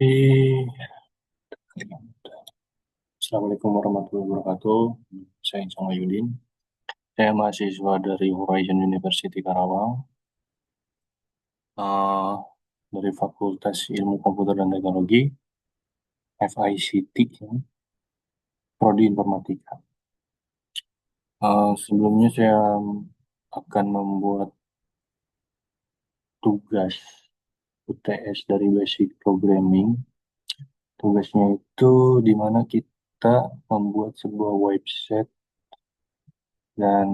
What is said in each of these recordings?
Eh, Assalamualaikum warahmatullahi wabarakatuh. Saya Insang Wahyudin. Saya mahasiswa dari Horizon University Karawang, eh, dari Fakultas Ilmu Komputer dan Teknologi, FICT, ya, Prodi Informatika. Sebelumnya saya akan membuat tugas UTS dari Basic Programming. Tugasnya itu di mana kita membuat sebuah website dan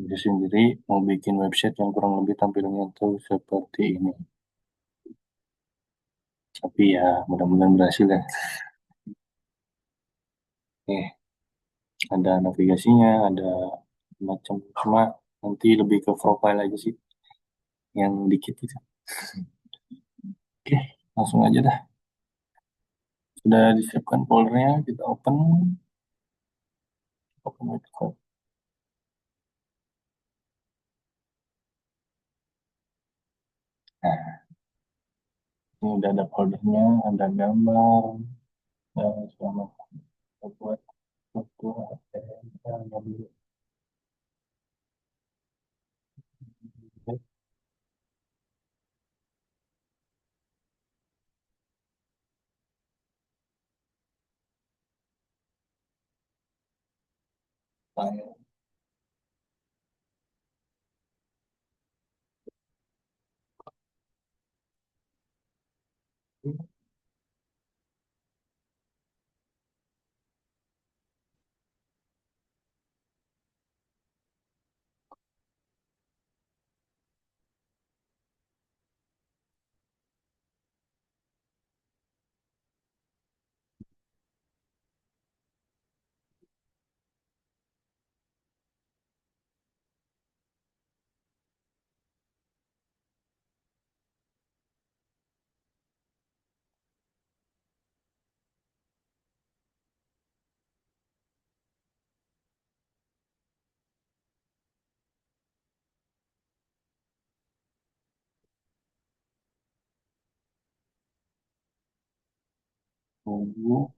dia sendiri mau bikin website yang kurang lebih tampilannya tuh seperti ini. Tapi ya mudah-mudahan berhasil ya. Ada navigasinya, ada macam, cuma nanti lebih ke profile aja sih yang dikit itu. Oke, langsung aja dah. Sudah disiapkan foldernya, kita open website. Nah, ini udah ada foldernya, ada gambar, selama kita buat foto, HTML, yang dulu. File. Tunggu.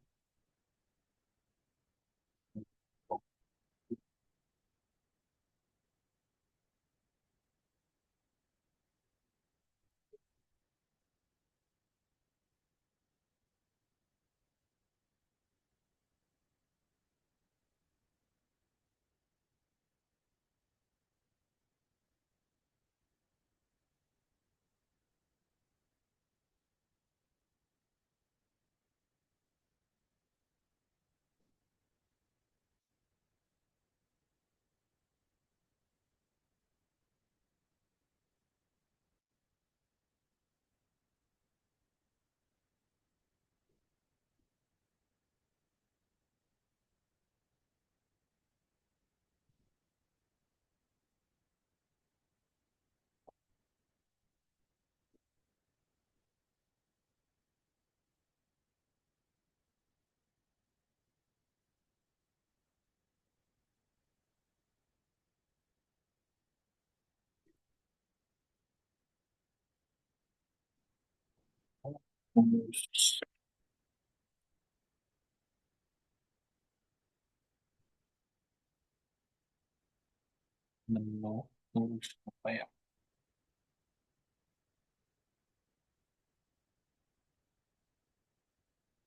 Menu, terus apa ya?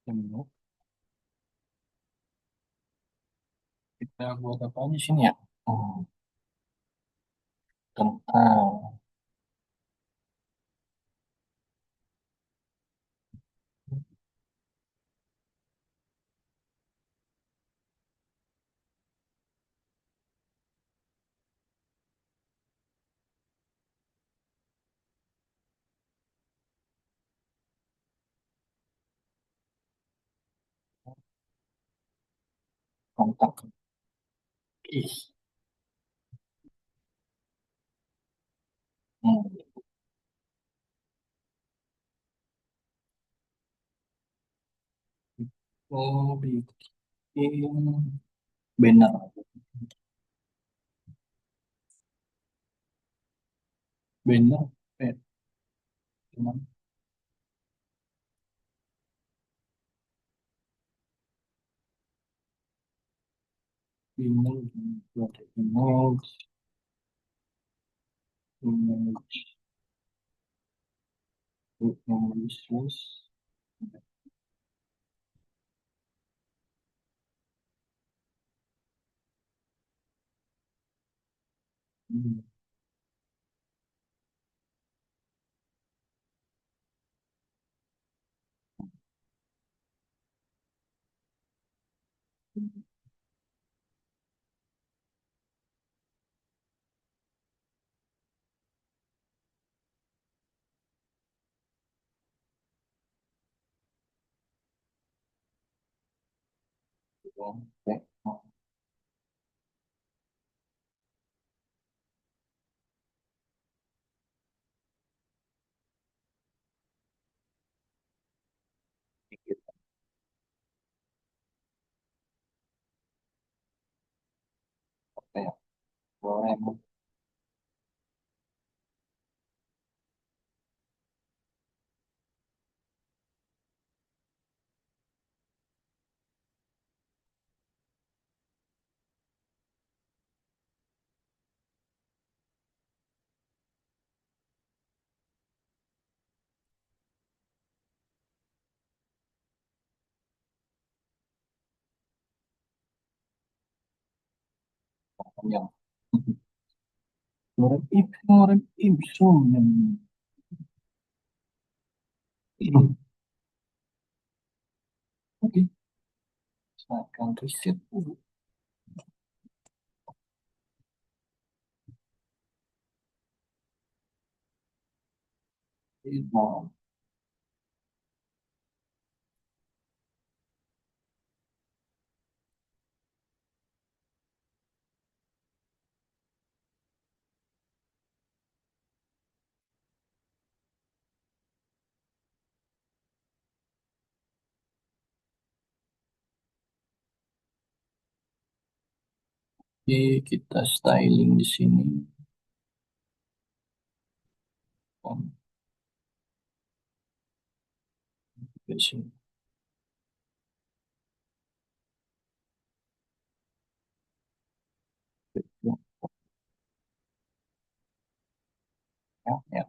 Menu. Kita buat apa aja sini ya? Oh, tentang kontak. Ih, hmm. Oh, bikin banner. Banner, cuman Image, buat image, image, images, hmm, oke, dikit, oke ya, boleh, panjang. Lorem ipsum. Oke, saya akan riset dulu. Nah, oke, kita styling di sini. Oke, sini. Ya, ya.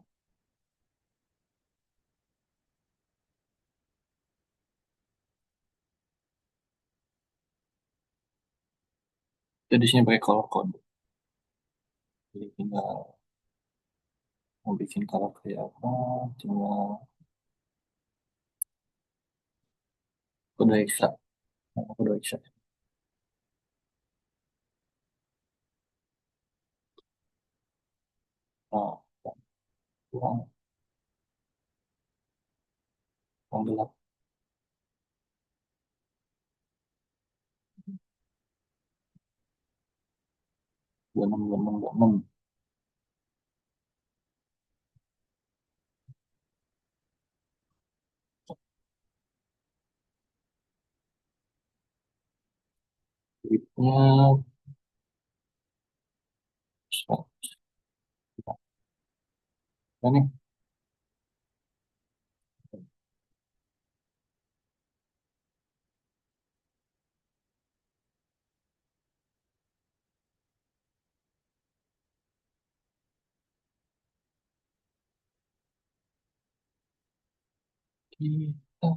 Kita di sini pakai color code. Jadi tinggal mau bikin color kayak apa, tinggal kode eksak. Kode eksak. Nah, kurang, kurang gelap. 26, 26, 26. Width-nya, so, ini kita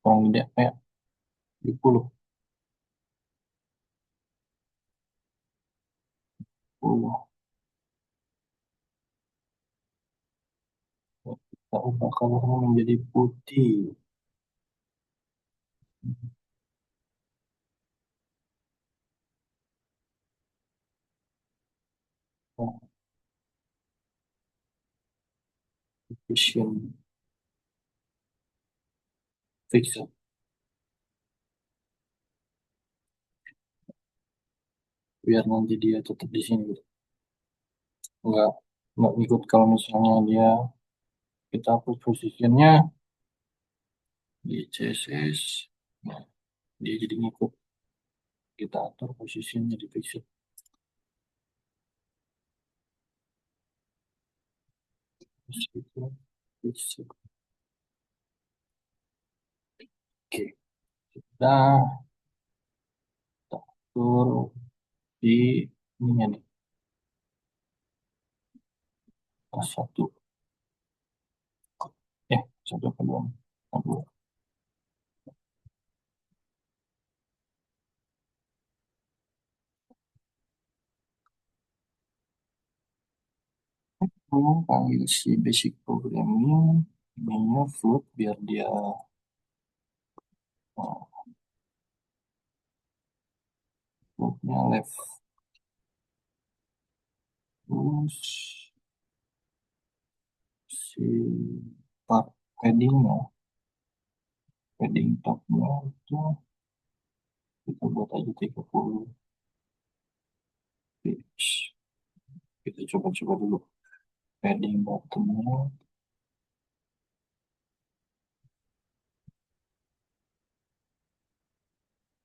kurang gede kayak 10, 10. Kita ubah colornya menjadi putih. Oh, vision. fixed. Biar nanti dia tetap di sini gitu. Nggak, nggak ikut kalau misalnya dia kita hapus positionnya di CSS, nah, dia jadi ngikut kita atur posisinya di fixed. Itu fixed. Oke, kita atur di ininya nih, satu, satu kedua, kedua. Panggil si basic programming, ininya float biar dia floatnya left. Terus si part paddingnya, padding topnya itu kita buat aja 30 pix. Kita coba-coba dulu. Padding bottomnya,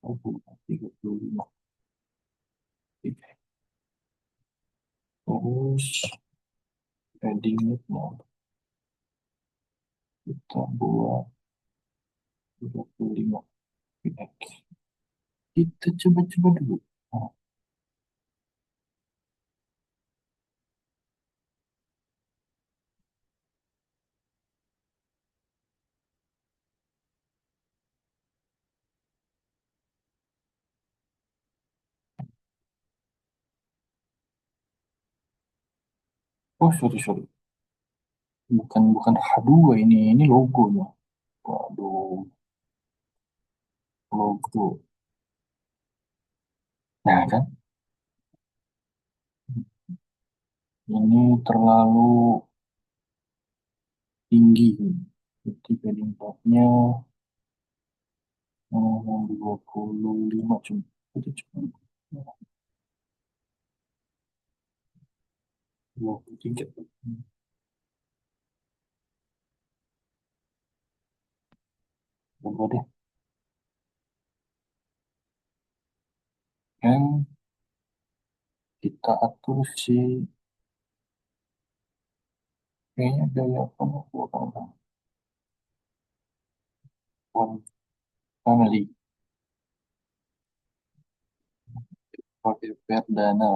oh, 35 pix. Terus padding widthnya kita buat 25 px. Kita coba-coba dulu. Nah, oh, sorry, sorry. Bukan bukan H2 ini logonya. Waduh, logo. Nah kan, ini terlalu tinggi. Jadi padding topnya 25 cuma. Itu cuma 23. Coba deh. Yang kita atur si kayaknya gaya apa nih? Bukan font family pakai Verdana.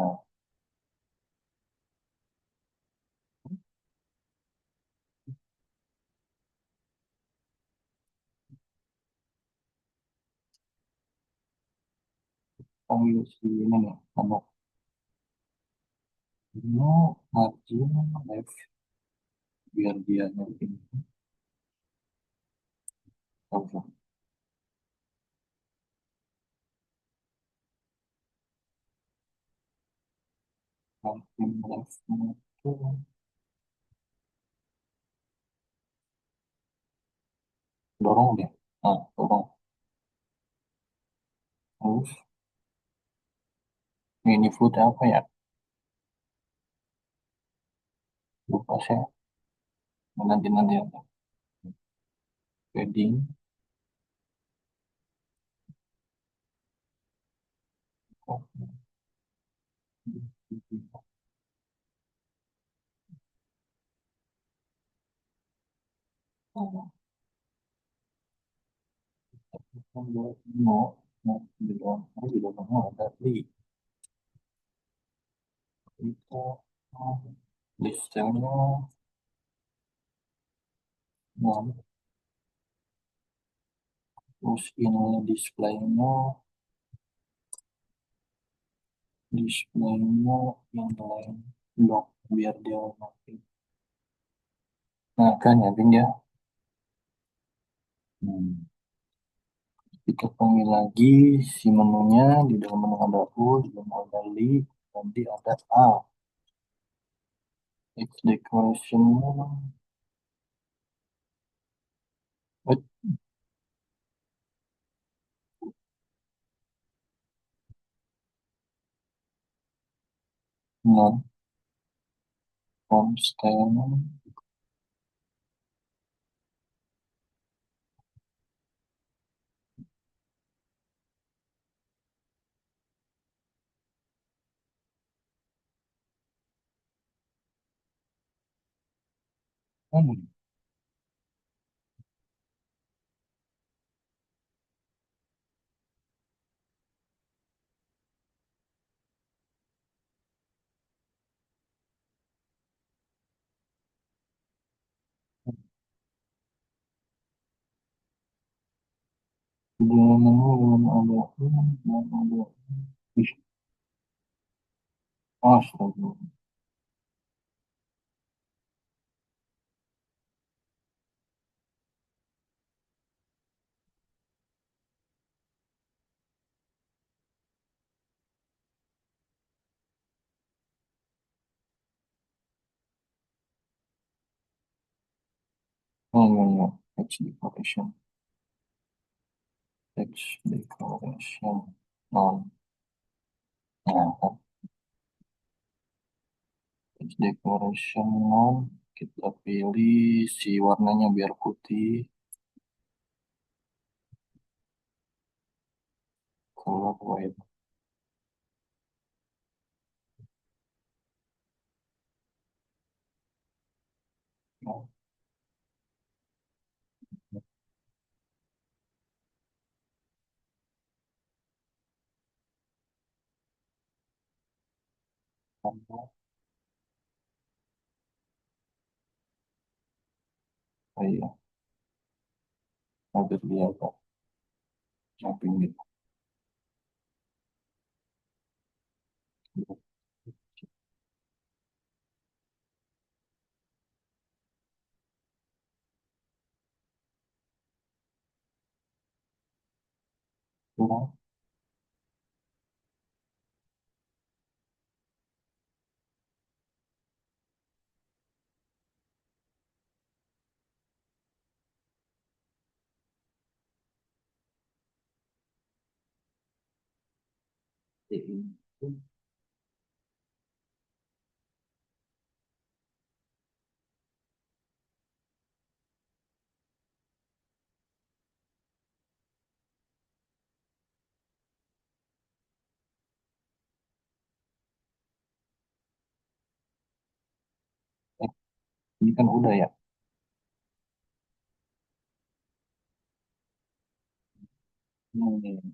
Panggil si ini nih, nama no margin left biar dia nanti tahu margin left itu dorong deh. Nah, dorong. Terus ini food apa ya? Lupa saya. Nanti nanti ada padding. No, no, di dalam ada list. Itu listnya, nah, terus ini displaynya inline block biar dia makin. Nah kan ya Bing ya. Hmm. Kita panggil lagi si menunya di dalam menu ada U, di dalam ada Li, nanti ada A. X decoration. non constant. Hmm, belum ada, belum ada. Ih, astaga. Oh, enggak, enggak. Text decoration. Text decoration. Non. Nah, text decoration non. Kita pilih si warnanya biar putih. Color white. Nah, tambah. Oh iya, agar dia agak samping gitu. Kurang. Eh, ini kan udah ya. Hmm.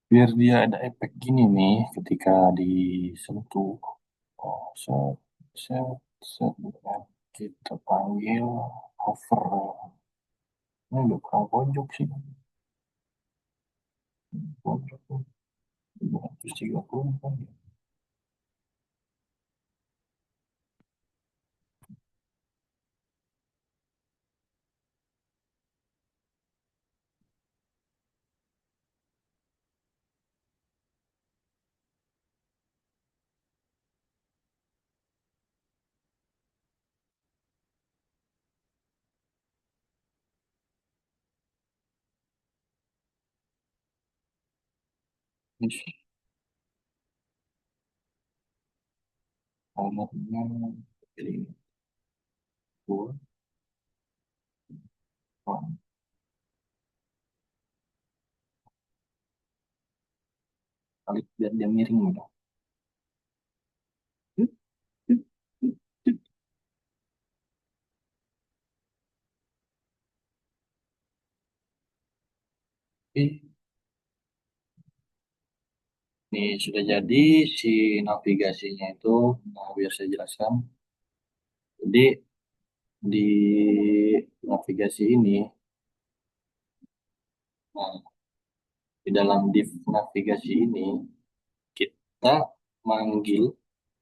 Biar dia ada efek gini nih ketika disentuh. Oh, set, set, set. Dan kita panggil hover. Ini udah kurang pojok sih. Pojok 230 kan. Ini nomornya pilih dua, kali biar dia miring gitu. Oke, ini sudah jadi si navigasinya itu. Nah, biar saya jelaskan. Jadi di navigasi ini, nah, di dalam div navigasi ini kita manggil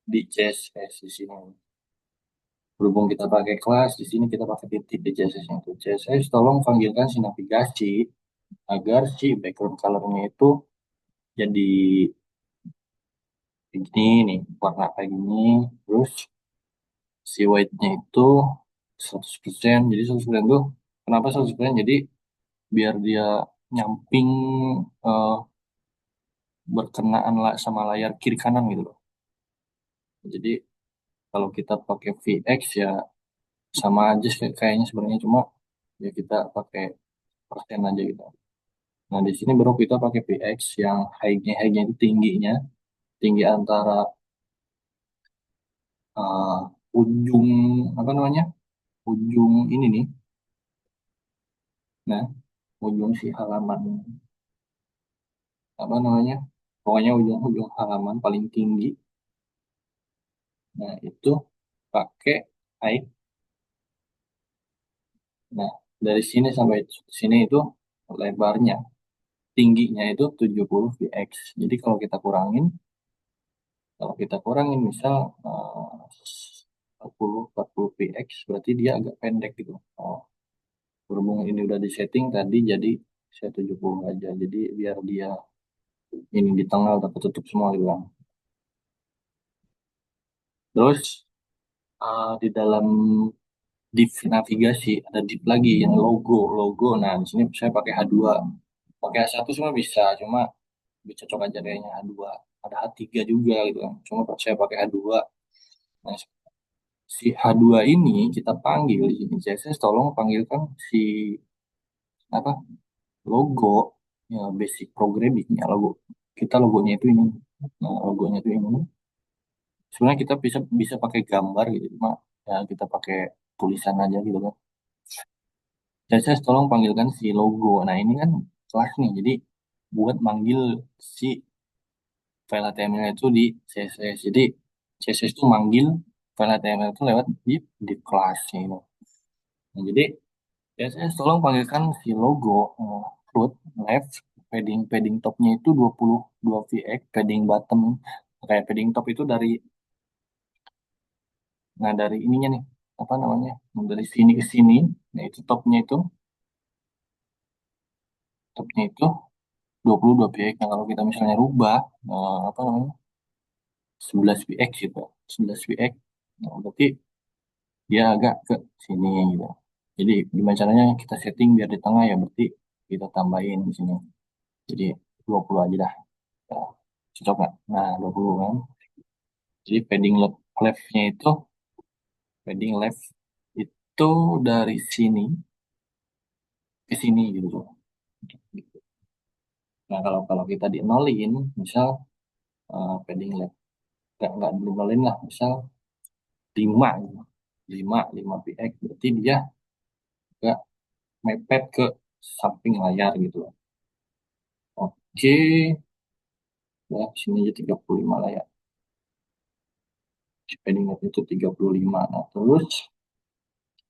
di CSS di sini. Berhubung kita pakai kelas, di sini kita pakai titik di CSS-nya itu. CSS tolong panggilkan si navigasi agar si background colornya itu jadi begini nih, warna kayak gini. Terus si white-nya itu 100%. Jadi 100% tuh kenapa 100%? Jadi biar dia nyamping, eh, berkenaan lah sama layar kiri kanan gitu loh. Jadi kalau kita pakai VX ya sama aja sih kayaknya sebenarnya, cuma ya kita pakai persen aja gitu. Nah di sini baru kita pakai VX yang high-nya itu tinggi antara, eh, ujung apa namanya, ujung ini nih, nah ujung si halaman apa namanya, pokoknya ujung-ujung halaman paling tinggi. Nah itu pakai high. Nah dari sini sampai sini itu lebarnya, tingginya itu 70 VX. Jadi kalau kita kurangin misal, 40 VX berarti dia agak pendek gitu. Oh, berhubung ini udah disetting tadi jadi saya 70 aja. Jadi biar dia ini di tengah udah ketutup semua gitu kan. Terus, di dalam div navigasi ada div lagi yang logo. Nah, di sini saya pakai H2. Pakai H1 semua bisa, cuma lebih cocok aja kayaknya H2. Ada H3 juga gitu kan. Cuma saya pakai H2. Nah, si H2 ini kita panggil di sini CSS, tolong panggilkan si apa, logo, ya basic programming ya, logonya itu ini. Nah, logonya itu ini. Sebenarnya kita bisa bisa pakai gambar gitu, cuma ya kita pakai tulisan aja gitu kan. CSS tolong panggilkan si logo. Nah ini kan kelas nih, jadi buat manggil si file HTML itu di CSS. Jadi CSS itu manggil file HTML itu lewat di kelas ini. Nah, jadi CSS tolong panggilkan si logo, root left, padding topnya itu 22 VX, padding bottom kayak padding top itu dari, nah dari ininya nih, apa namanya, dari sini ke sini. Nah itu topnya itu 22 px. Nah kalau kita misalnya rubah, apa namanya, 11 px gitu, 11 px, nah, berarti dia agak ke sini gitu. Jadi gimana caranya kita setting biar di tengah, ya berarti kita tambahin di sini jadi 20 aja dah. Ya, cocok nggak? Nah 20 kan. Jadi leftnya itu, padding left itu dari sini ke sini gitu loh. Nah kalau kalau kita di nolin, misal, padding left nggak di nolin lah, misal 5 gitu. 5 px berarti dia nggak mepet ke samping layar gitu loh. Oke, ya sini aja 35 lah ya. Padding itu 35. Nah, terus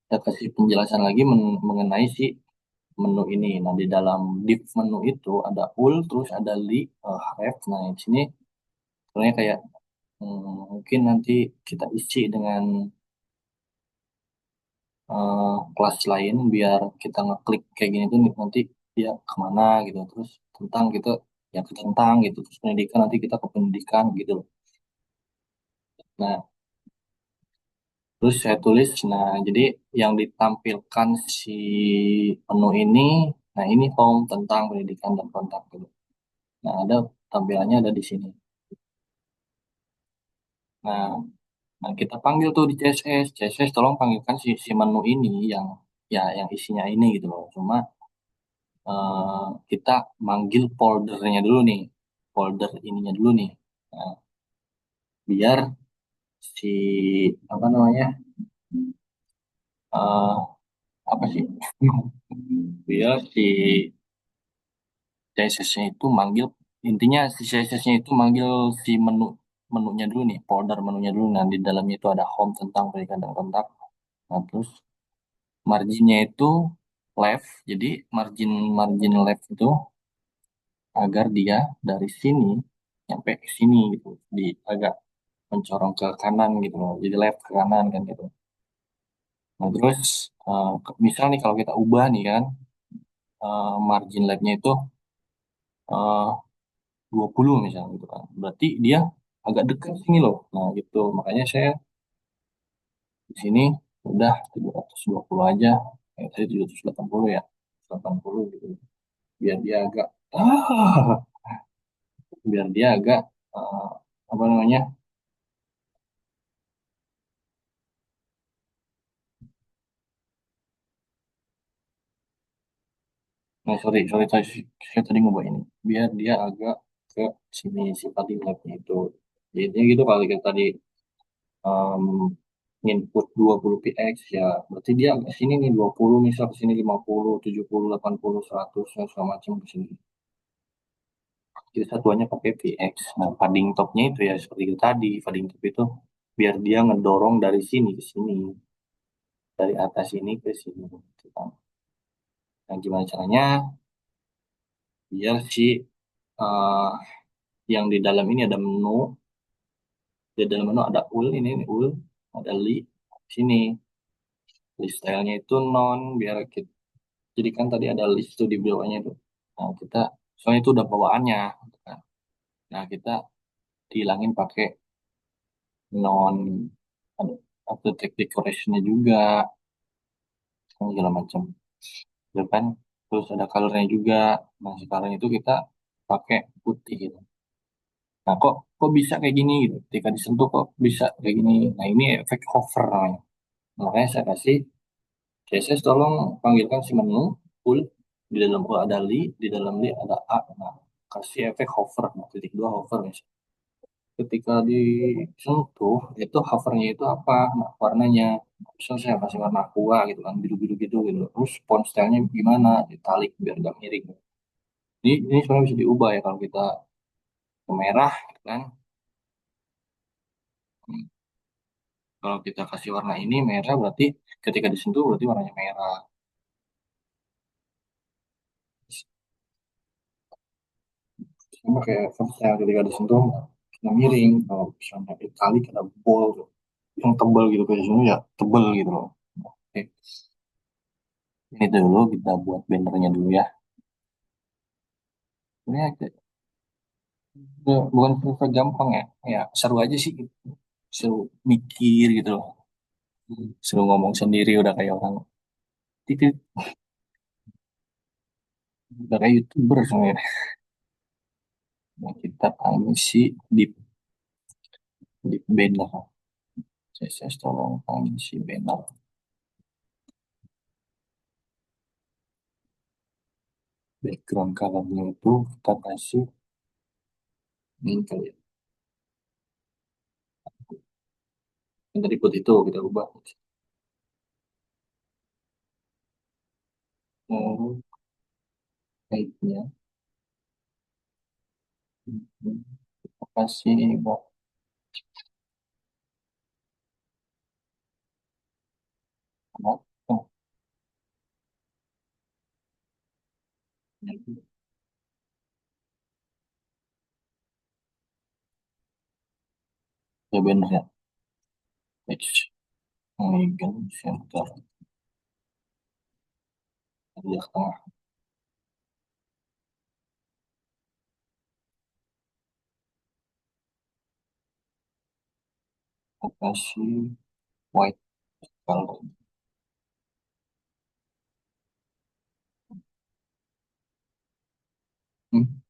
kita kasih penjelasan lagi mengenai si menu ini. Nah, di dalam div menu itu ada ul, terus ada ref. Nah, di sini sebenarnya kayak, mungkin nanti kita isi dengan, kelas lain biar kita ngeklik kayak gini tuh nanti dia kemana gitu. Terus tentang gitu, ya ke tentang gitu. Terus pendidikan nanti kita ke pendidikan gitu loh. Nah, terus saya tulis, nah jadi yang ditampilkan si menu ini, nah ini home tentang pendidikan dan kontak gitu. Nah ada tampilannya ada di sini. Nah, nah kita panggil tuh di CSS tolong panggilkan si menu ini yang, ya yang isinya ini gitu loh. Cuma, kita manggil foldernya dulu nih, folder ininya dulu nih. Nah, biar si apa namanya, eh apa sih, biar si CSS-nya itu manggil, intinya si CSS-nya itu manggil si menunya dulu nih, folder menunya dulu. Nah di dalamnya itu ada home tentang pendidikan dan kontak. Nah terus marginnya itu left, jadi margin margin left itu agar dia dari sini sampai ke sini gitu, di agak mencorong ke kanan gitu loh, jadi left ke kanan kan gitu. Nah terus, misal nih kalau kita ubah nih kan, margin labnya itu eh, 20 misalnya gitu kan. Berarti dia agak dekat sini loh. Nah gitu, makanya saya di sini udah 720 aja. Tadi 780 ya. 80 gitu. Biar dia agak biar dia agak eh, apa namanya? Nah, sorry, sorry, saya tadi ngubah ini. Biar dia agak ke sini si padding labnya itu. Jadi gitu kalau kita tadi um, input 20 px ya berarti dia agak sini nih 20 misal ke sini 50 70 80 100 ya, segala macam ke sini. Jadi satuannya pakai px. Nah, padding topnya itu ya seperti itu tadi. Padding top itu biar dia ngedorong dari sini ke sini, dari atas ini ke sini. Gitu kan. Nah, gimana caranya? Biar si eh, yang di dalam ini ada menu, di dalam menu ada ini ul, ada sini. List stylenya itu non, biar kita, jadi kan tadi ada list tuh di bawahnya itu. Nah, kita, soalnya itu udah bawaannya. Gitu kan. Nah, kita dihilangin pakai non, atau tag decorationnya juga, segala macam. Ya kan? Terus ada colornya juga. Nah, sekarang itu kita pakai putih gitu. Nah, kok bisa kayak gini gitu. Ketika disentuh kok bisa kayak gini. Nah, ini efek hover namanya. Makanya saya kasih CSS tolong panggilkan si menu full di dalam O ada di dalam ada A. Nah, kasih efek hover, nah, titik dua hover misalnya. Ketika disentuh itu hovernya itu apa? Nah, warnanya. Misalnya saya kasih warna aqua gitu kan, biru-biru gitu gitu. Terus font stylenya gimana? Ditalik biar gak miring. Ini sebenarnya bisa diubah ya kalau kita ke merah gitu kan. Hmm, Kalau kita kasih warna ini merah berarti ketika disentuh berarti warnanya merah. Sama kayak yang ketika disentuh kena miring. Kalau misalnya italik ada bold yang tebal gitu kayak sini ya tebal gitu loh. Oke, ini dulu kita buat bannernya dulu ya. Ini bukan susah gampang ya. Ya seru aja sih. Seru mikir gitu loh. Seru ngomong sendiri udah kayak orang. Itu udah kayak YouTuber sebenarnya. Nah, kita ambil si di banner. CSS tolong ambil si banner. Background colornya itu kita kasih ini kali ya. Yang tadi putih itu kita ubah. Oh, baiknya. Terima kasih, Mbak. Oh, ya benar ya. Page Megan Center di tengah. Kita kasih white color. Hmm,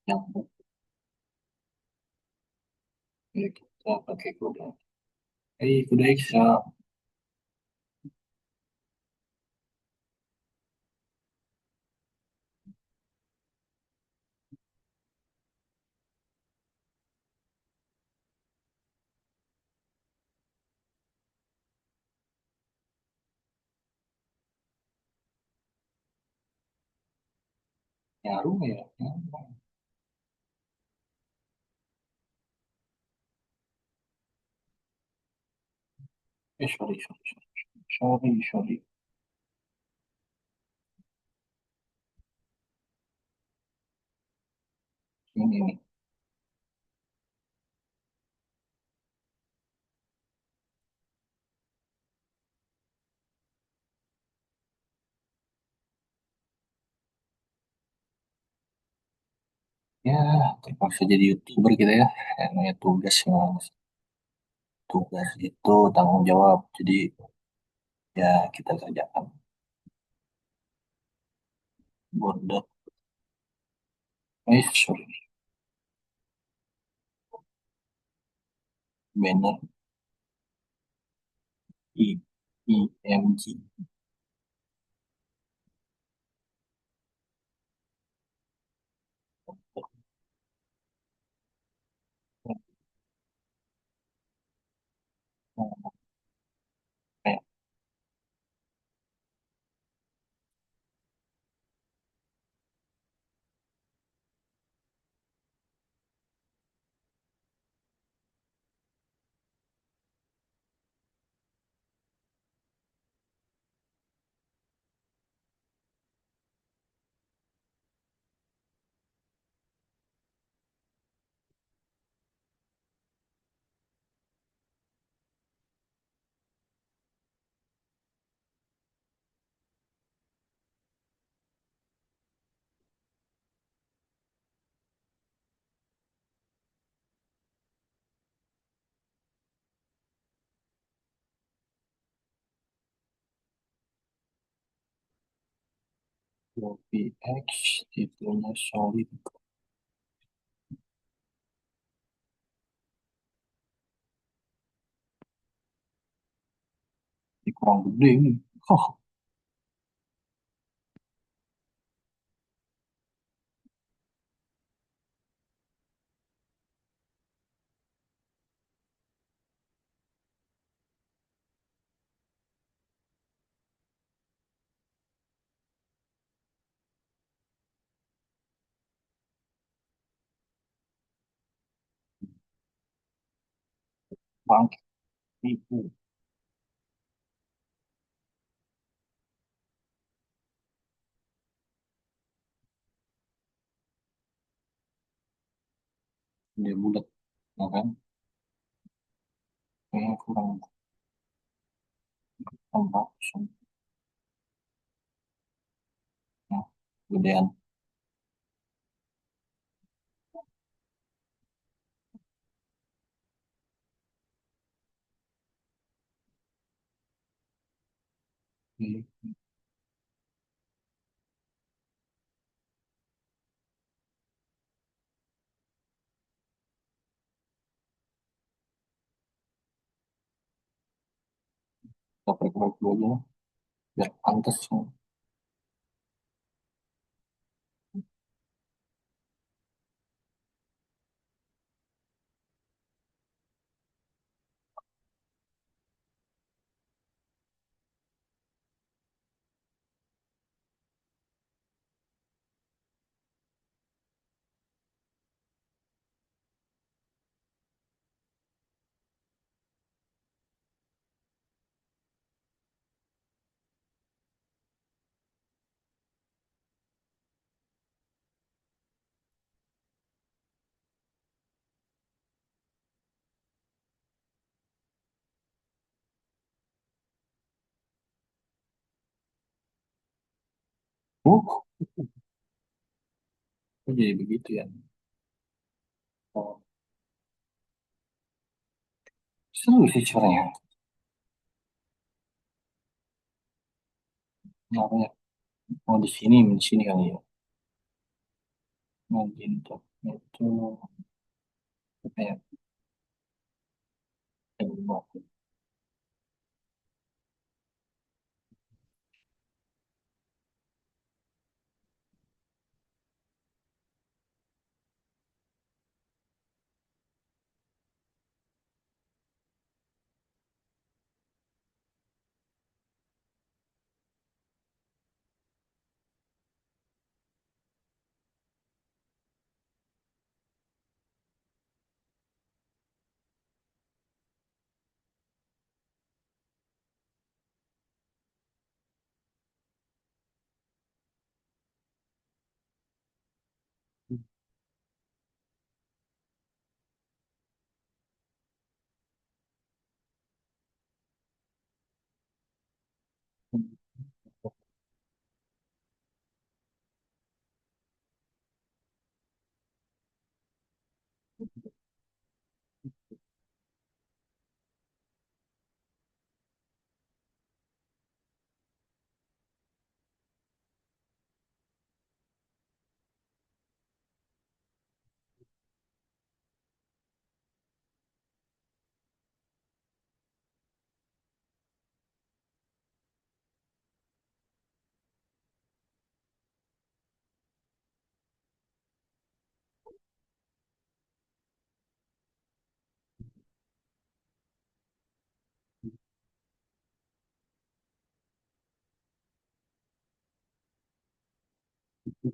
yang ini kita pakai kode. Kode Excel. Nyaru ya. Sorry, sorry, sorry. Sorry, sorry. Ini nih. Ya, terpaksa jadi YouTuber kita ya. Namanya tugas ya, Mas. Tugas itu tanggung jawab. Jadi ya kita kerjakan. Border, sorry, banner IMG. Shopee X titelnya solid. Ini kurang gede ini. Oh, bangkit itu. Dia bulat, ya kan? Kayaknya kurang tambah. Ya, gedean. Iya, kita perbaiki dulu aja lah, biar pantas. Uh, kok jadi begitu ya? Oh, seru sih caranya. Namanya mau di sini kali ya. Mau di itu apa ya?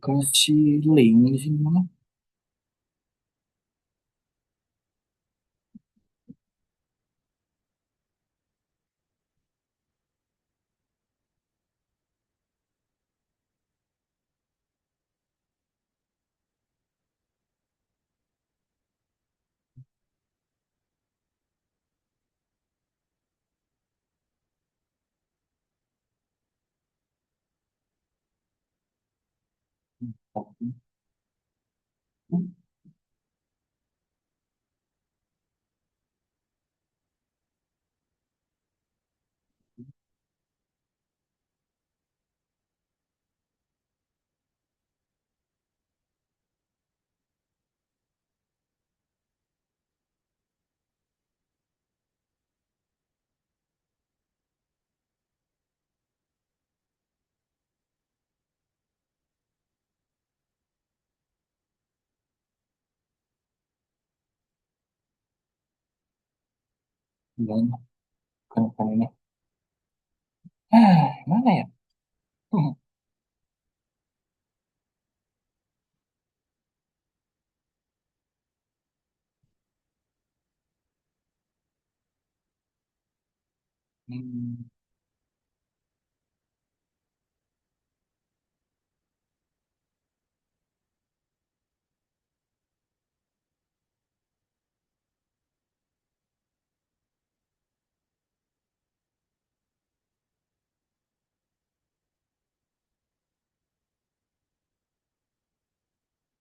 Kasih link di sini mana? Dan kan ini. Mana ya? Hmm.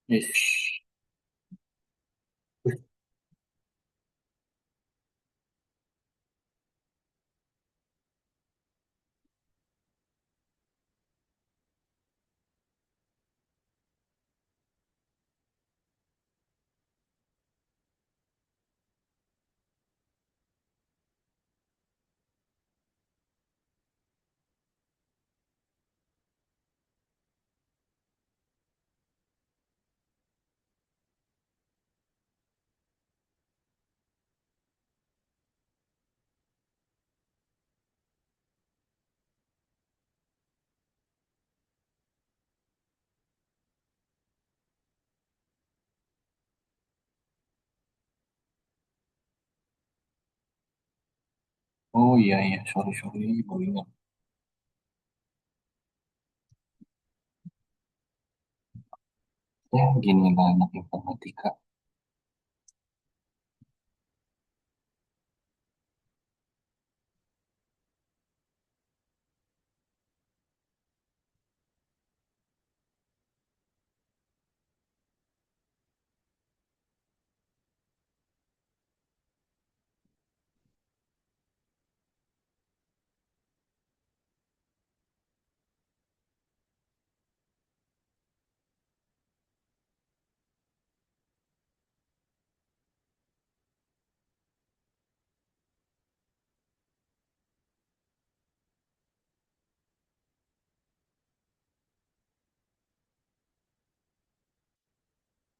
Yes. Oh iya iya, sorry sorry, baru ingat. Ya gini lah anak informatika.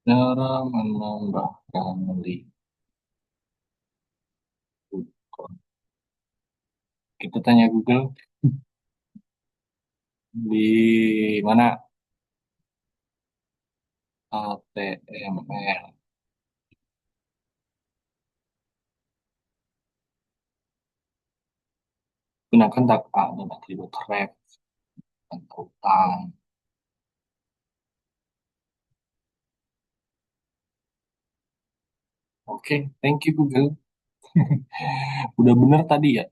Cara menambahkan likut. Kita tanya Google di mana HTML. Gunakan tag A dan atribut ref dan tautan. Oke, thank you Google. Udah bener tadi ya?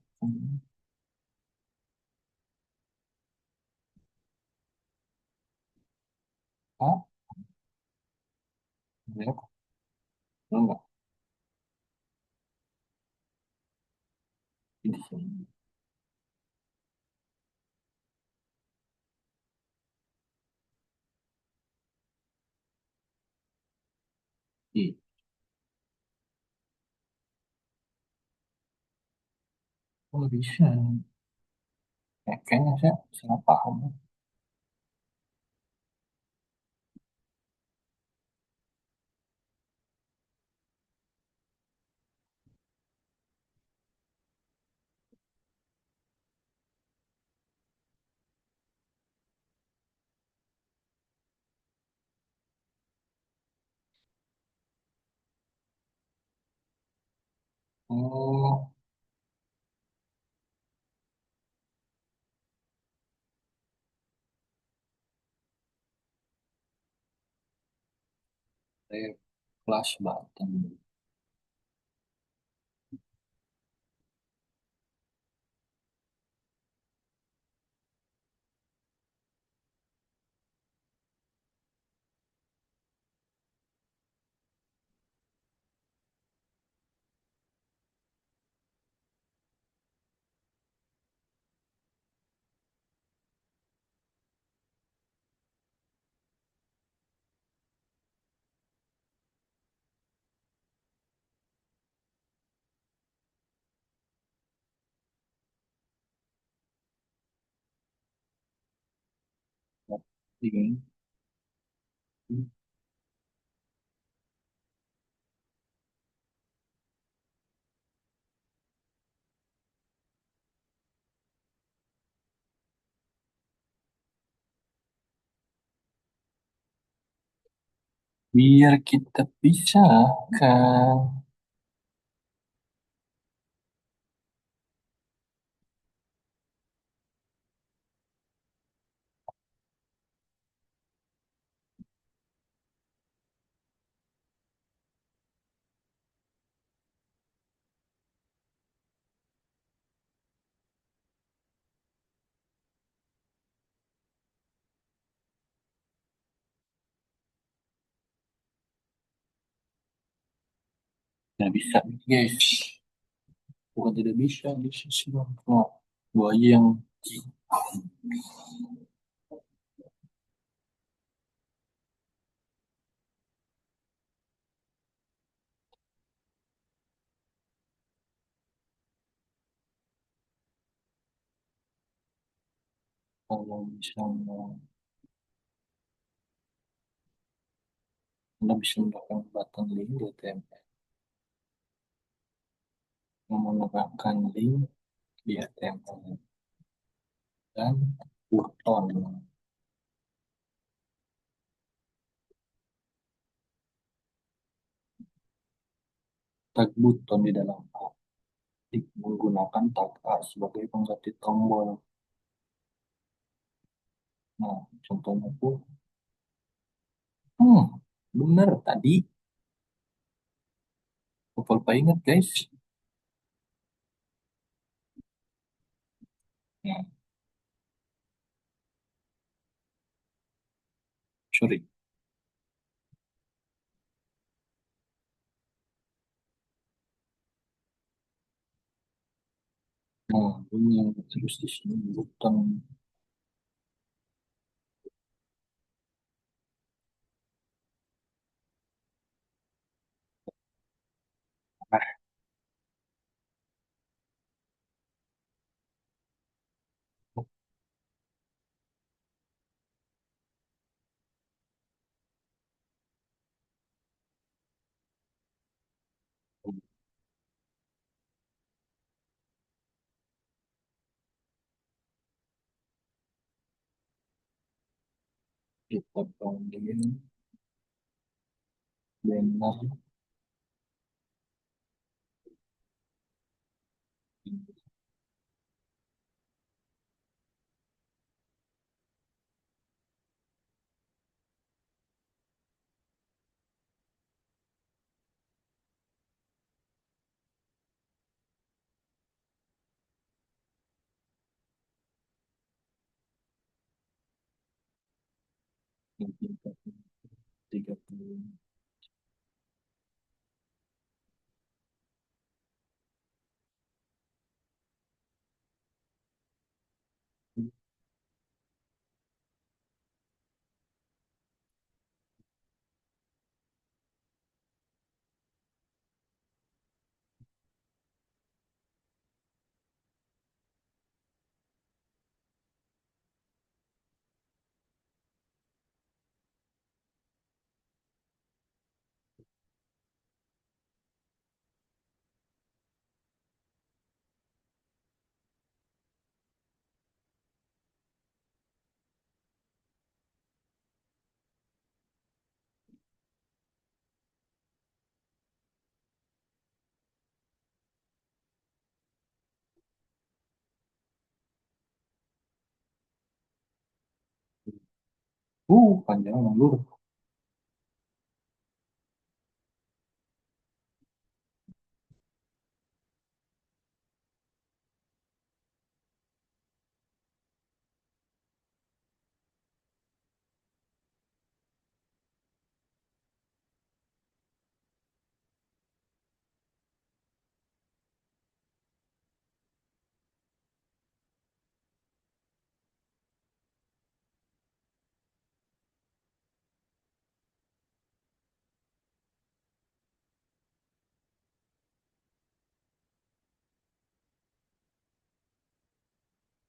Hah? Ya, enggak. Di sini. Ih, kok bisa? Kayaknya saya salah paham. Oh, saya kelas Banten. Ini biar kita bisa kan nggak bisa guys, bukan tidak bisa, bisa sih bang. Oh, buaya yang kalau misalnya anda bisa melakukan button link di HTML, menggunakan link di HTML dan button tag button di dalam menggunakan tag A sebagai pengganti tombol. Nah, contohnya tuh, hmm, bener tadi. Lupa ingat guys. Nah, sorry. Nah, ini terus di sini button. Nah, kita panggil banner yang 30. Panjang nganggur.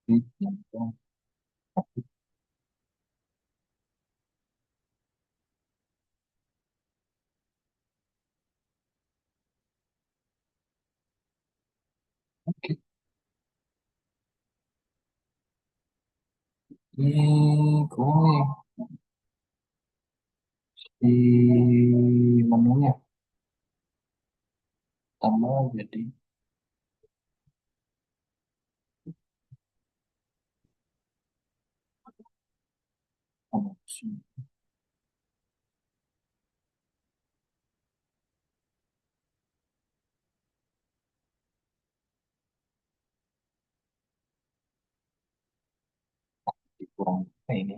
Hmm. Oke. Kue di menunya tambah jadi promosi kurang ini.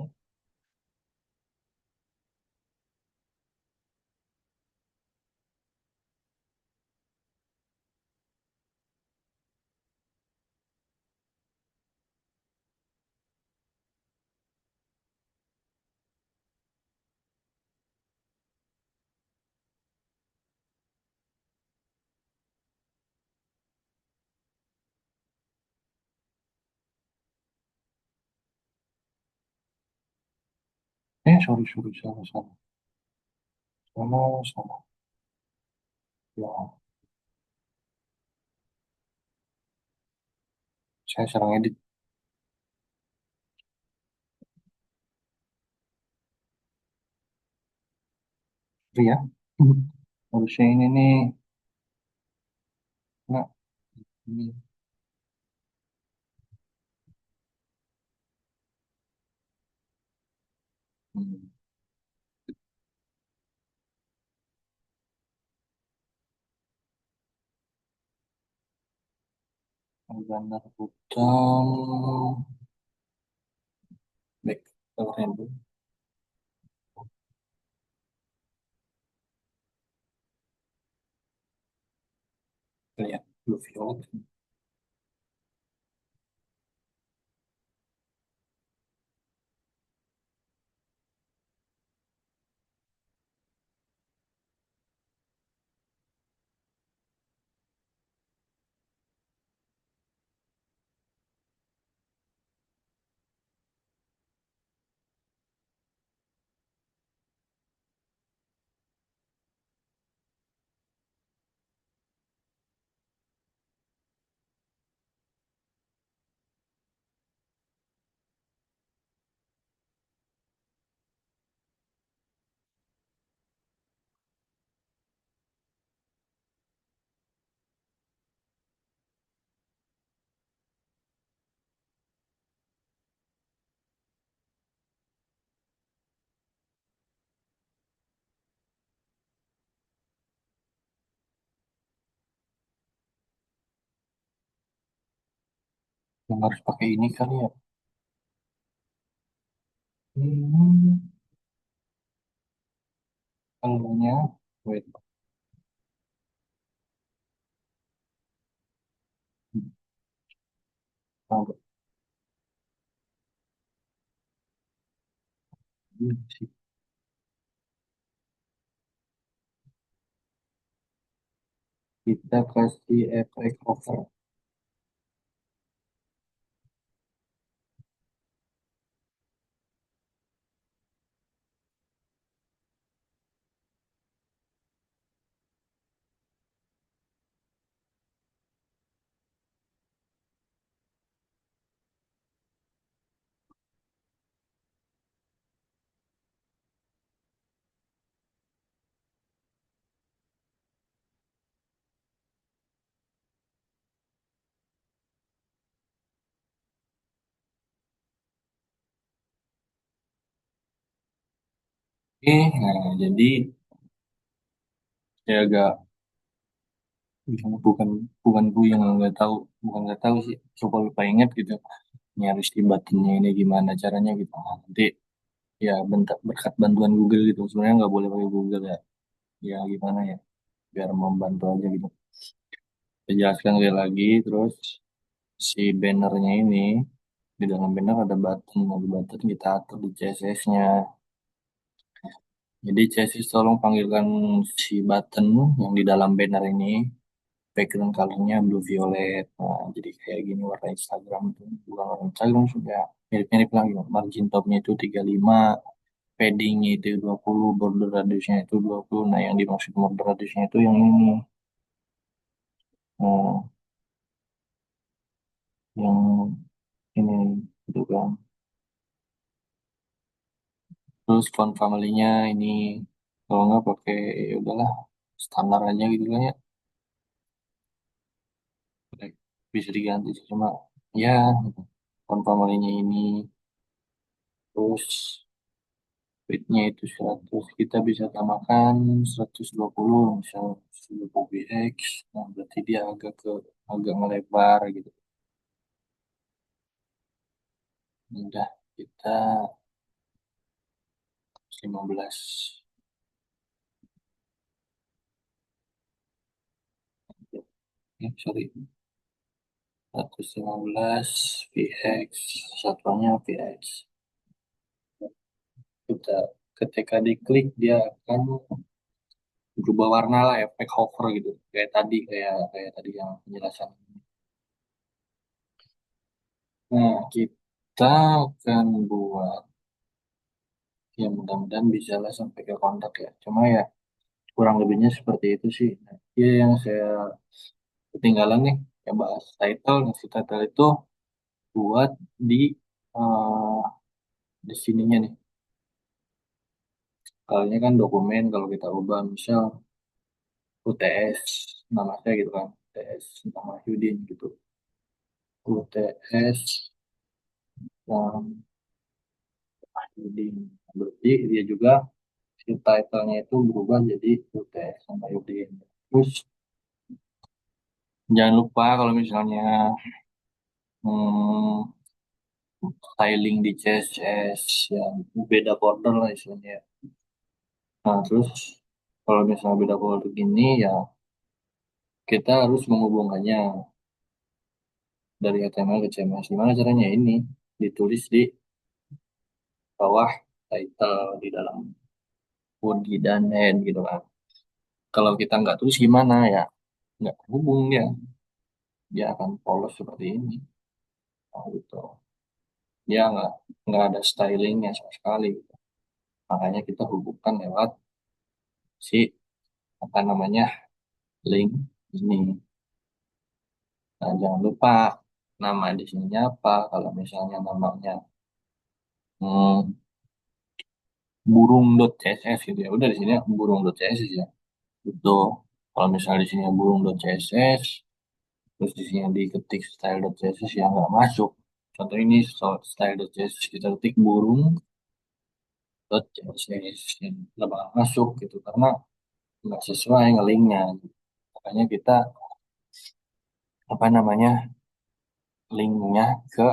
Sorry, sorry, salah, salah. Salah, salah. Ya, saya serang edit. Itu ya. Harusnya ini nih. Nah, ini. Hmm. Gambar hutan. Back. Keren tuh. Lihat. Blue violet. Yang harus pakai ini kali ya. Hmm. Kalaunya, wait. Tahu. Ini sih. Kita kasih efek over. nah jadi saya agak bukan bukan bu yang nggak tahu, bukan nggak tahu sih, coba lupa ingat gitu. Nyaris di buttonnya ini gimana caranya gitu. Nah, nanti ya bentak berkat bantuan Google gitu. Sebenarnya nggak boleh pakai Google ya. Ya gimana ya, biar membantu aja gitu. Saya jelaskan sekali lagi, terus si bannernya ini, di dalam banner ada button kita atur di CSS-nya. Jadi CSS tolong panggilkan si button yang di dalam banner ini, background colornya blue violet. Nah, jadi kayak gini warna Instagram itu, bukan warna Instagram sudah mirip-mirip lagi. Margin topnya itu 35, paddingnya itu 20, border radiusnya itu 20. Nah, yang dimaksud border radiusnya itu yang ini. Oh, yang ini gitu kan. Terus font family-nya ini, kalau nggak pakai ya udahlah standar aja gitu kan ya. Bisa diganti sih, cuma ya font family-nya ini. Terus width-nya itu 100, kita bisa tambahkan 120 misal 120 px. Nah, berarti dia agak melebar gitu. Udah, kita 15, sorry, 115 px, satuannya px. Kita ketika diklik dia akan berubah warna lah, efek hover gitu, kayak tadi yang penjelasan. Nah, kita akan buat, ya mudah-mudahan bisa lah sampai ke kontak ya, cuma ya kurang lebihnya seperti itu sih. Nah, ya yang saya ketinggalan nih, ya bahas title. Nah, si title itu buat di eh, di sininya nih. Kalau ini kan dokumen, kalau kita ubah misal UTS nama saya gitu kan, UTS nama Yudin gitu, UTS Yudin. Berarti dia juga si title-nya itu berubah jadi UTS sama Yudin. Terus jangan lupa kalau misalnya hmm, styling di CSS yang beda border lah istilahnya. Nah, terus kalau misalnya beda border gini ya kita harus menghubungkannya dari HTML ke CMS. Gimana caranya ini? Ditulis di bawah title di dalam body dan head gitu kan. Kalau kita nggak tulis gimana ya? Nggak terhubung dia. Dia akan polos seperti ini. Nah, gitu. Dia nggak ada stylingnya sama sekali. Makanya kita hubungkan lewat si apa namanya link ini. Nah, jangan lupa nama di sininya apa. Kalau misalnya namanya hmm, burung.css gitu ya. Udah di sini burung.css ya. Betul. Kalau misalnya di sini burung.css, terus di sini diketik style.css yang nggak masuk. Contoh ini style.css kita ketik burung.css yang nggak bakal masuk gitu karena nggak sesuai ngelinknya. Makanya kita apa namanya linknya ke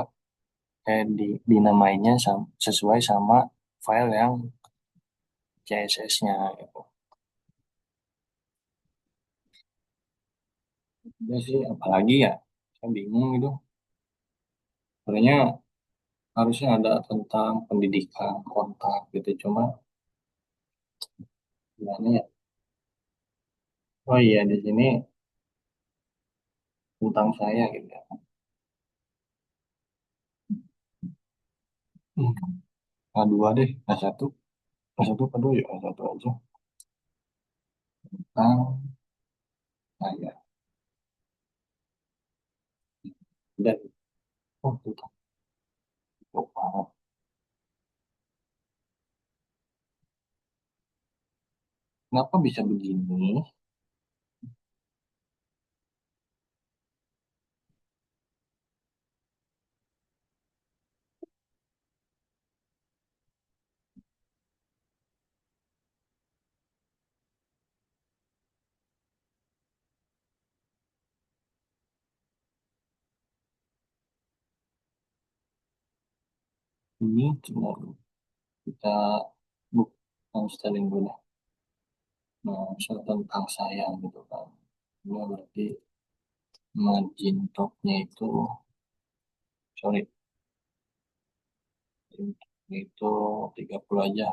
dinamainya sesuai sama file yang CSS-nya gitu. Udah sih, apalagi ya, saya bingung gitu. Sebenarnya harusnya ada tentang pendidikan kontak gitu, cuma gimana ya? Oh iya, di sini tentang saya gitu ya. Hmm. A2 deh, A1. A1 apa dua ya? A1 aja. Tentang saya. Dan, oh, tentang banget. Kenapa bisa begini? Ini cuma kita bukan styling dulu deh. Nah, soal tentang sayang gitu kan. Ini berarti margin topnya itu, sorry, itu 30 aja.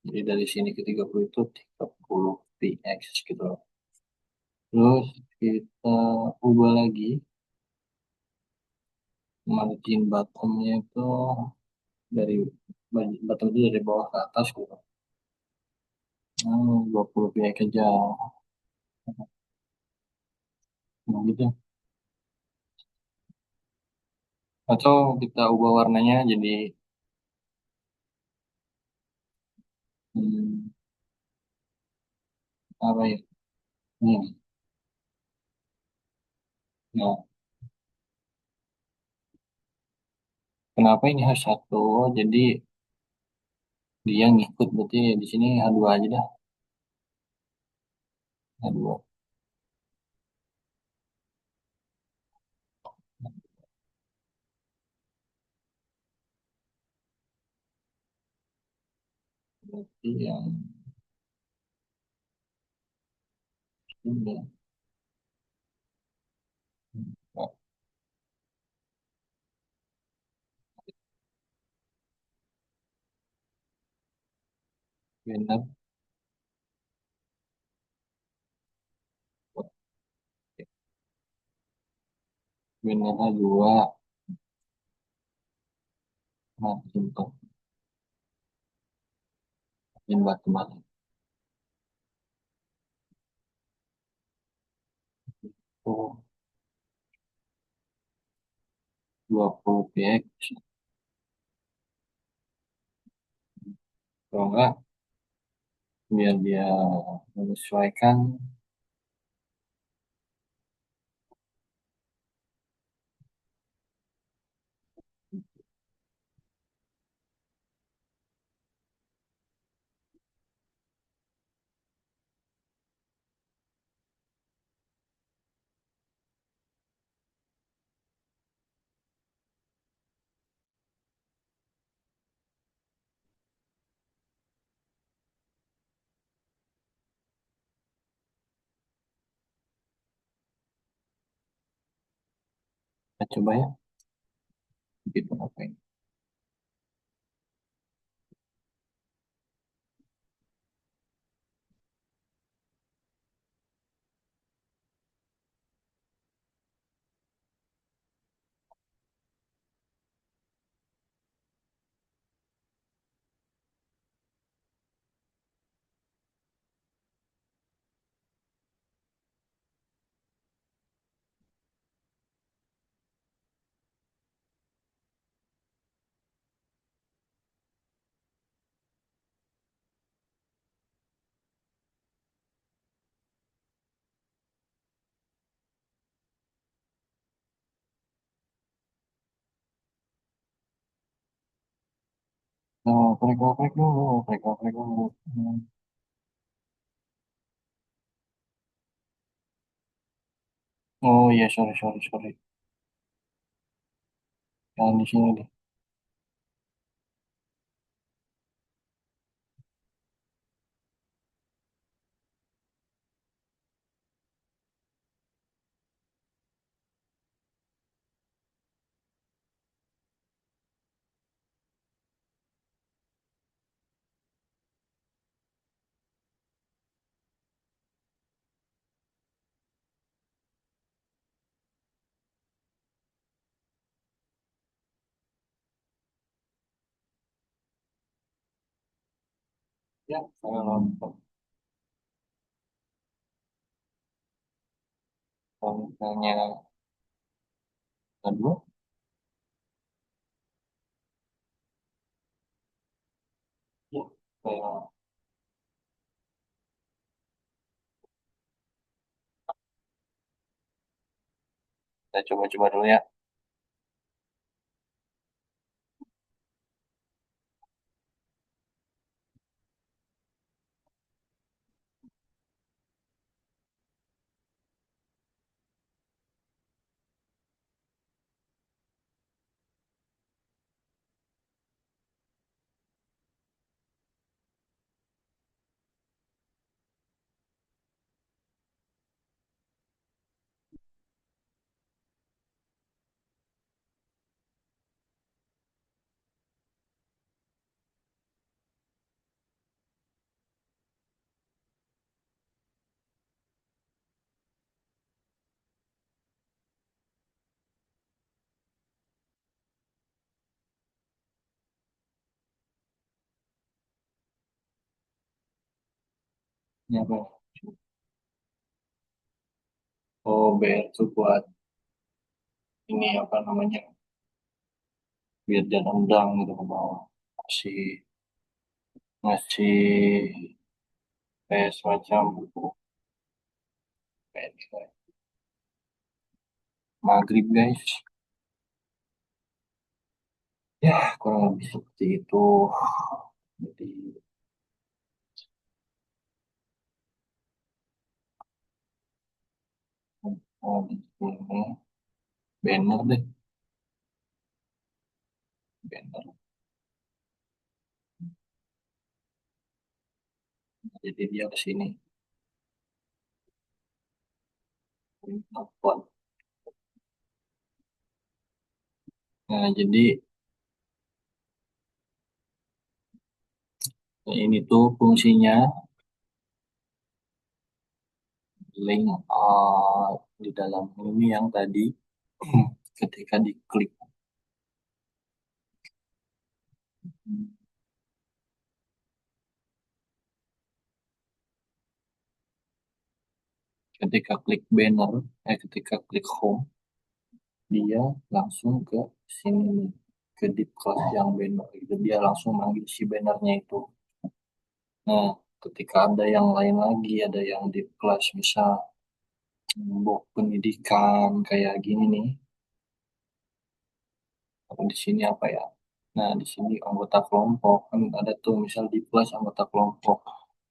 Jadi dari sini ke 30 itu 30 px gitu loh. Terus kita ubah lagi margin bottomnya itu dari bottom itu dari bawah ke atas gitu. Nah, 20 px aja. Nah, gitu. Atau kita ubah warnanya jadi hmm, apa ya? Hmm. Nah, kenapa ini H1? Jadi dia ngikut berarti di sini H2 aja dah. H2 berarti yang ini ya, benar. Benar H2 margin top margin bottom aja. Oh, 20 px. Kalau enggak biar dia menyesuaikan, kita coba ya. Gitu apa ini? Nah, oprek dulu, oprek dulu. Hmm. Oh iya, sorry, sorry, sorry. Yang di sini deh. Ya, saya nonton. Kalau misalnya kedua, ya, saya, saya coba-coba dulu ya. Ini apa? Oh, BR tuh buat ini apa namanya? Biar dia nendang gitu ke bawah. Ngasih, ngasih kayak semacam kayak maghrib guys. Ya, kurang lebih seperti itu. Jadi, di sini banner deh, banner. Jadi dia ke sini. Telepon. Nah, jadi ini tuh fungsinya link di dalam ini yang tadi ketika diklik, ketika klik banner, ketika klik home, dia langsung ke sini nih, ke deep class yang banner itu dia langsung manggil si bannernya itu. Nah, ketika ada yang lain lagi, ada yang deep class, misal pendidikan kayak gini nih, di sini apa ya? Nah, di sini anggota kelompok kan ada tuh misal di plus anggota kelompok.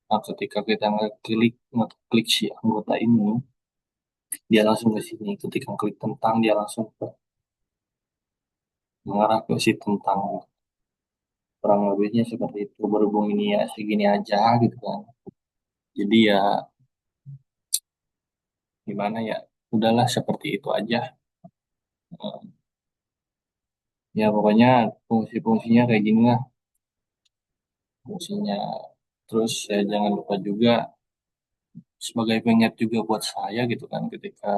Nah, ketika kita ngeklik si anggota ini, dia langsung ke sini. Ketika klik tentang, dia langsung mengarah ke si tentang. Kurang lebihnya seperti itu. Berhubung ini ya segini aja gitu kan. Jadi ya gimana ya, udahlah seperti itu aja. Eh, Ya pokoknya fungsi-fungsinya kayak gini lah fungsinya. Terus ya jangan lupa juga sebagai pengingat juga buat saya gitu kan ketika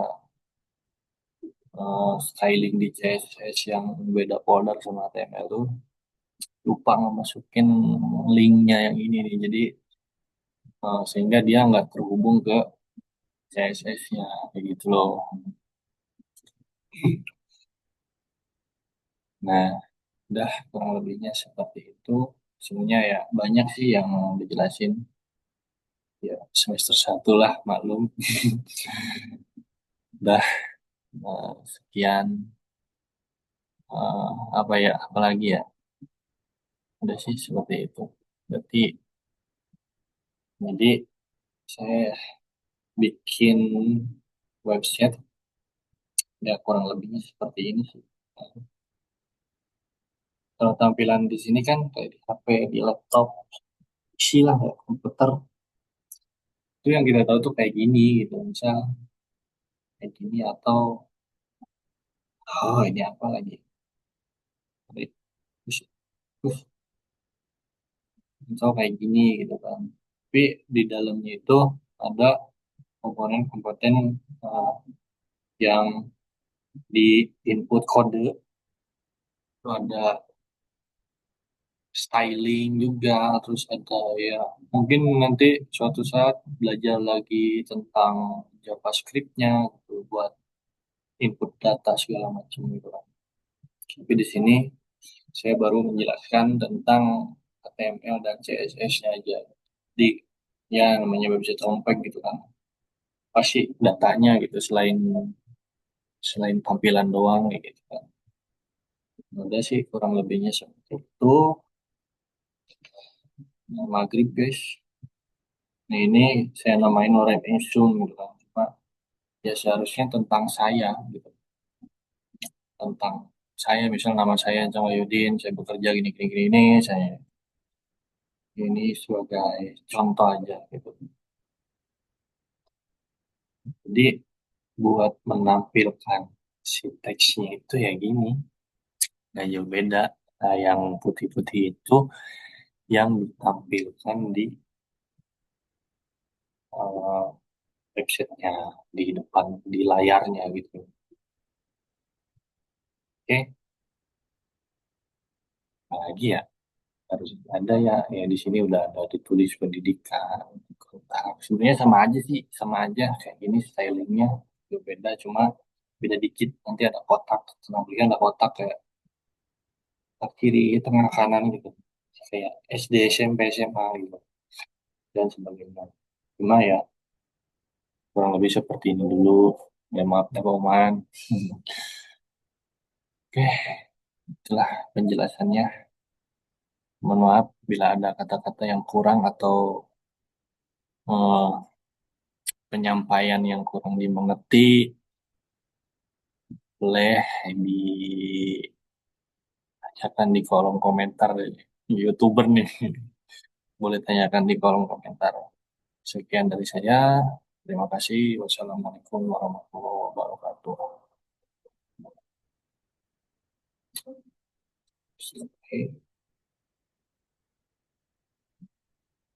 styling di CSS yang beda folder sama HTML tuh lupa ngemasukin linknya yang ini nih. Jadi sehingga dia nggak terhubung ke CSS-nya kayak gitu loh. Nah, udah kurang lebihnya seperti itu. Sebenarnya ya banyak sih yang dijelasin. Ya semester satu lah maklum. Udah sekian apa ya apalagi ya. Udah sih seperti itu. Berarti jadi saya bikin website ya kurang lebihnya seperti ini sih. Kalau tampilan di sini kan kayak di HP, di laptop, PC lah ya, komputer. Itu yang kita tahu tuh kayak gini gitu. Misal kayak gini atau oh ini apa lagi? Terus, terus misal kayak gini gitu kan. Tapi di dalamnya itu ada komponen-komponen uh, yang di input kode itu ada styling juga, terus ada ya mungkin nanti suatu saat belajar lagi tentang JavaScript-nya gitu, buat input data segala macam gitu kan. Tapi di sini saya baru menjelaskan tentang HTML dan CSS-nya aja. Di ya namanya website compact gitu kan. Pasti datanya gitu selain selain tampilan doang kayak gitu kan. Udah sih kurang lebihnya seperti itu. Nah, maghrib guys. Nah, ini saya namain Loren Insun gitu kan. Cuma ya seharusnya tentang saya gitu. Tentang saya misal nama saya Jamayudin, saya bekerja gini gini gini ini, saya ini sebagai contoh aja gitu. Jadi buat menampilkan si teksnya itu ya gini, nggak jauh beda. Nah, yang putih-putih itu yang ditampilkan di uh, websitenya di depan di layarnya gitu. Oke, nah lagi ya harus ada ya, ya di sini udah ada ditulis pendidikan, Nah, sebenarnya sama aja sih, sama aja kayak gini stylingnya berbeda, cuma beda dikit. Nanti ada kotak, senang ada kotak kayak kotak kiri, tengah, kanan gitu. Kayak SD, SMP, SMA gitu dan sebagainya. Cuma ya kurang lebih seperti ini dulu. Ya maaf ya Pak Oman. Oke, itulah penjelasannya. Mohon maaf bila ada kata-kata yang kurang atau eh, penyampaian yang kurang dimengerti, boleh ditanyakan di kolom komentar. YouTuber nih, boleh tanyakan di kolom komentar. Sekian dari saya. Terima kasih. Wassalamualaikum warahmatullahi wabarakatuh. Oke.